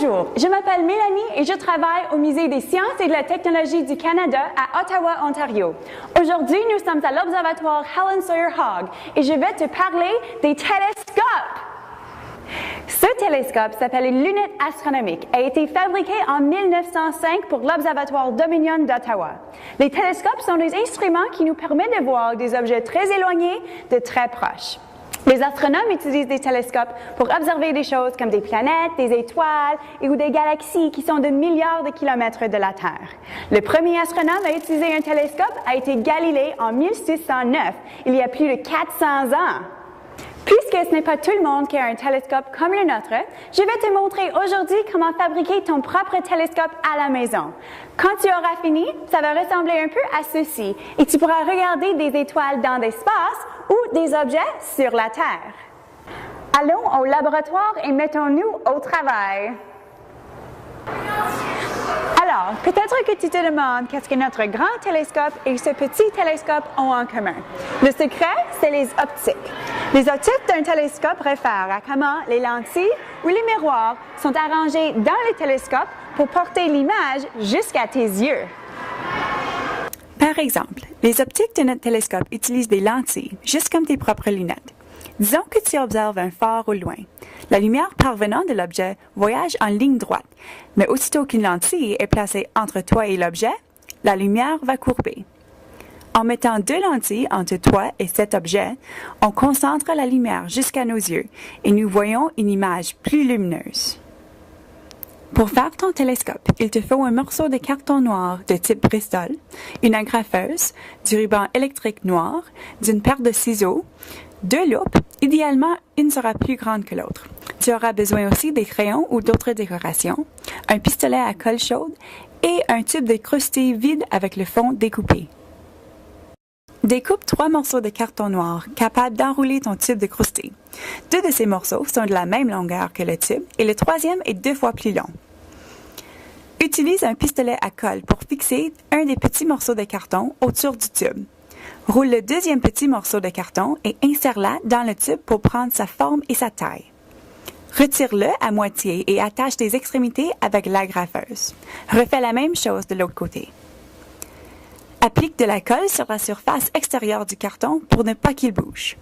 Bonjour, je m'appelle Mélanie et je travaille au Musée des sciences et de la technologie du Canada à Ottawa, Ontario. Aujourd'hui, nous sommes à l'Observatoire Helen Sawyer Hogg et je vais te parler des télescopes. Ce télescope s'appelle une lunette astronomique et a été fabriqué en 1905 pour l'Observatoire Dominion d'Ottawa. Les télescopes sont des instruments qui nous permettent de voir des objets très éloignés de très proches. Les astronomes utilisent des télescopes pour observer des choses comme des planètes, des étoiles ou des galaxies qui sont de milliards de kilomètres de la Terre. Le premier astronome à utiliser un télescope a été Galilée en 1609, il y a plus de 400 ans. Puisque ce n'est pas tout le monde qui a un télescope comme le nôtre, je vais te montrer aujourd'hui comment fabriquer ton propre télescope à la maison. Quand tu auras fini, ça va ressembler un peu à ceci et tu pourras regarder des étoiles dans l'espace ou des objets sur la Terre. Allons au laboratoire et mettons-nous au travail. Alors, peut-être que tu te demandes qu'est-ce que notre grand télescope et ce petit télescope ont en commun. Le secret, c'est les optiques. Les optiques d'un télescope réfèrent à comment les lentilles ou les miroirs sont arrangés dans le télescope pour porter l'image jusqu'à tes yeux. Par exemple, les optiques de notre télescope utilisent des lentilles, juste comme tes propres lunettes. Disons que tu observes un phare au loin. La lumière parvenant de l'objet voyage en ligne droite, mais aussitôt qu'une lentille est placée entre toi et l'objet, la lumière va courber. En mettant deux lentilles entre toi et cet objet, on concentre la lumière jusqu'à nos yeux et nous voyons une image plus lumineuse. Pour faire ton télescope, il te faut un morceau de carton noir de type Bristol, une agrafeuse, du ruban électrique noir, d'une paire de ciseaux, deux loupes, idéalement une sera plus grande que l'autre. Tu auras besoin aussi des crayons ou d'autres décorations, un pistolet à colle chaude et un tube de croustille vide avec le fond découpé. Découpe 3 morceaux de carton noir capables d'enrouler ton tube de croustille. 2 de ces morceaux sont de la même longueur que le tube et le troisième est 2 fois plus long. Utilise un pistolet à colle pour fixer un des petits morceaux de carton autour du tube. Roule le deuxième petit morceau de carton et insère-la dans le tube pour prendre sa forme et sa taille. Retire-le à moitié et attache tes extrémités avec l'agrafeuse. Refais la même chose de l'autre côté. Applique de la colle sur la surface extérieure du carton pour ne pas qu'il bouge.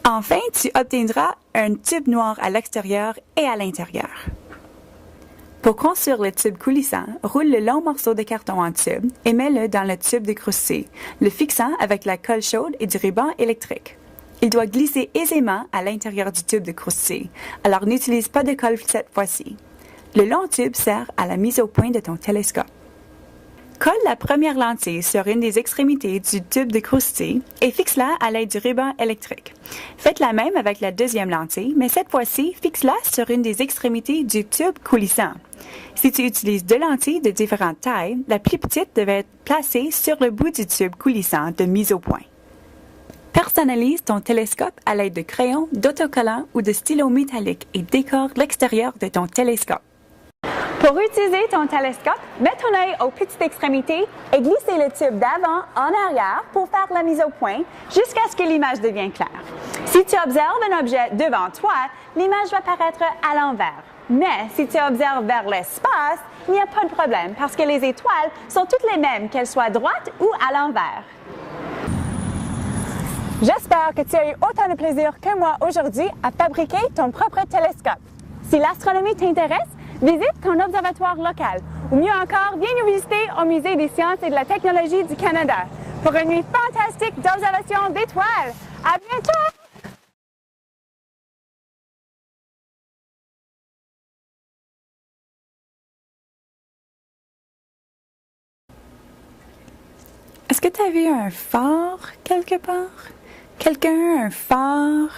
Enfin, tu obtiendras un tube noir à l'extérieur et à l'intérieur. Pour construire le tube coulissant, roule le long morceau de carton en tube et mets-le dans le tube de croustille, le fixant avec la colle chaude et du ruban électrique. Il doit glisser aisément à l'intérieur du tube de croustille, alors n'utilise pas de colle cette fois-ci. Le long tube sert à la mise au point de ton télescope. Colle la première lentille sur une des extrémités du tube de croustille et fixe-la à l'aide du ruban électrique. Faites la même avec la deuxième lentille, mais cette fois-ci, fixe-la sur une des extrémités du tube coulissant. Si tu utilises 2 lentilles de différentes tailles, la plus petite devait être placée sur le bout du tube coulissant de mise au point. Personnalise ton télescope à l'aide de crayons, d'autocollants ou de stylos métalliques et décore l'extérieur de ton télescope. Pour utiliser ton télescope, mets ton œil aux petites extrémités et glissez le tube d'avant en arrière pour faire la mise au point jusqu'à ce que l'image devienne claire. Si tu observes un objet devant toi, l'image va paraître à l'envers. Mais si tu observes vers l'espace, il n'y a pas de problème parce que les étoiles sont toutes les mêmes, qu'elles soient droites ou à l'envers. J'espère que tu as eu autant de plaisir que moi aujourd'hui à fabriquer ton propre télescope. Si l'astronomie t'intéresse, visite ton observatoire local ou mieux encore, viens nous visiter au Musée des sciences et de la technologie du Canada pour une nuit fantastique d'observation d'étoiles. À bientôt! Est-ce que tu as vu un phare quelque part? Quelqu'un, un phare?